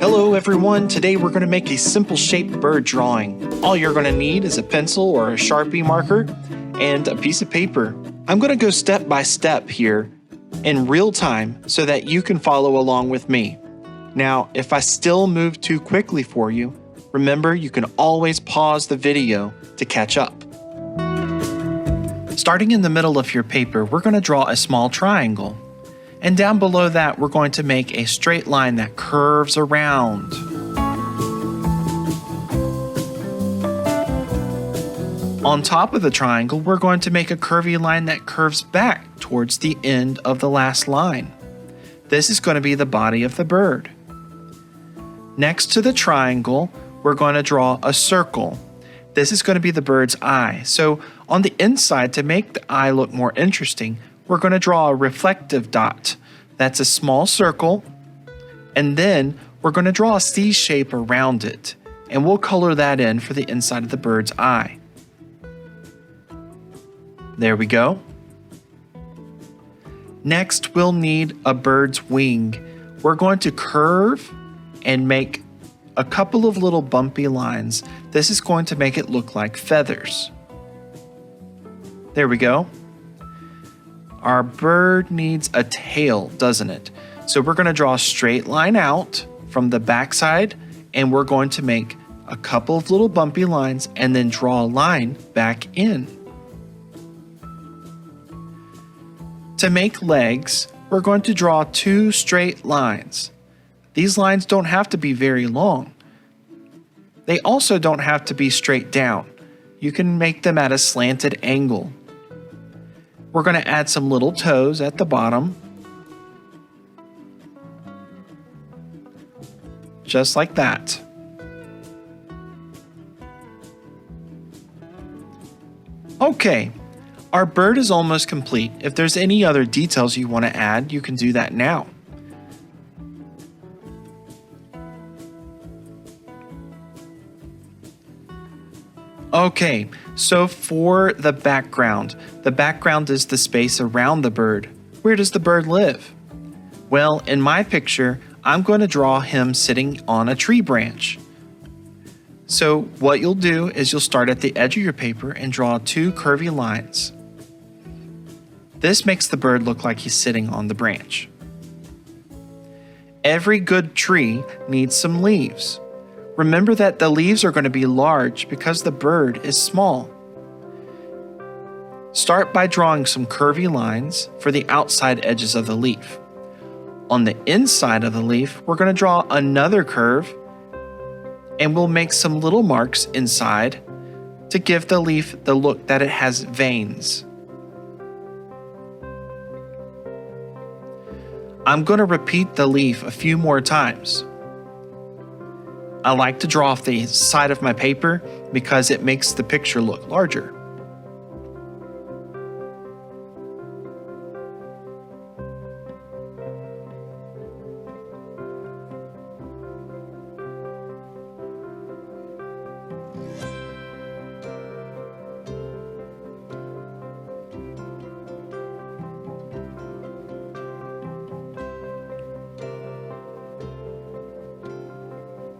Hello everyone, today we're going to make a simple shaped bird drawing. All you're going to need is a pencil or a Sharpie marker and a piece of paper. I'm going to go step by step here in real time so that you can follow along with me. Now, if I still move too quickly for you, remember you can always pause the video to catch up. Starting in the middle of your paper, we're going to draw a small triangle. And down below that, we're going to make a straight line that curves around. On top of the triangle, we're going to make a curvy line that curves back towards the end of the last line. This is going to be the body of the bird. Next to the triangle, we're going to draw a circle. This is going to be the bird's eye. So on the inside, to make the eye look more interesting, we're going to draw a reflective dot. That's a small circle, and then we're going to draw a C shape around it, and we'll color that in for the inside of the bird's eye. There we go. Next, we'll need a bird's wing. We're going to curve and make a couple of little bumpy lines. This is going to make it look like feathers. There we go. Our bird needs a tail, doesn't it? So we're going to draw a straight line out from the backside, and we're going to make a couple of little bumpy lines and then draw a line back in. To make legs, we're going to draw two straight lines. These lines don't have to be very long. They also don't have to be straight down. You can make them at a slanted angle. We're going to add some little toes at the bottom, just like that. Okay, our bird is almost complete. If there's any other details you want to add, you can do that now. Okay, so for the background is the space around the bird. Where does the bird live? Well, in my picture, I'm going to draw him sitting on a tree branch. So what you'll do is you'll start at the edge of your paper and draw two curvy lines. This makes the bird look like he's sitting on the branch. Every good tree needs some leaves. Remember that the leaves are going to be large because the bird is small. Start by drawing some curvy lines for the outside edges of the leaf. On the inside of the leaf, we're going to draw another curve, and we'll make some little marks inside to give the leaf the look that it has veins. I'm going to repeat the leaf a few more times. I like to draw off the side of my paper because it makes the picture look larger.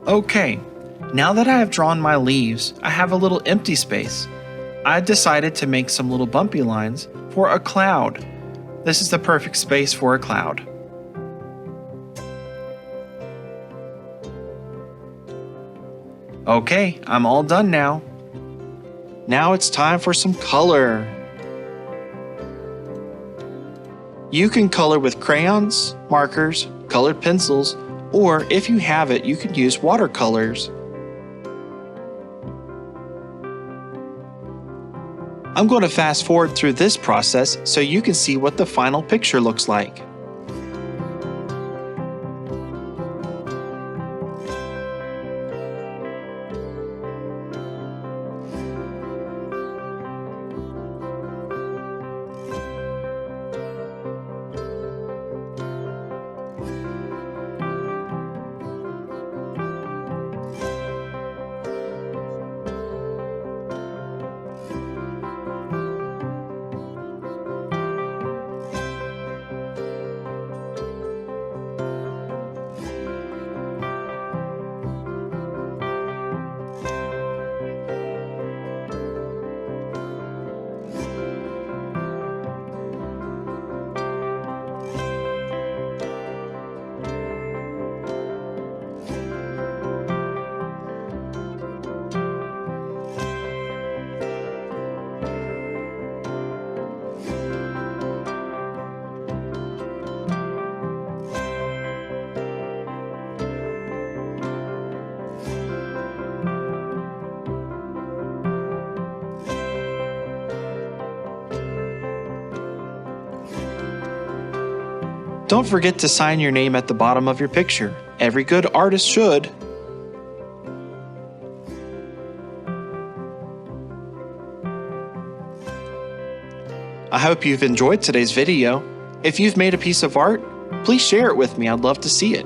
Okay, now that I have drawn my leaves, I have a little empty space. I decided to make some little bumpy lines for a cloud. This is the perfect space for a cloud. Okay, I'm all done now. Now it's time for some color. You can color with crayons, markers, colored pencils, or if you have it, you can use watercolors. I'm going to fast forward through this process so you can see what the final picture looks like. Don't forget to sign your name at the bottom of your picture. Every good artist should. I hope you've enjoyed today's video. If you've made a piece of art, please share it with me. I'd love to see it.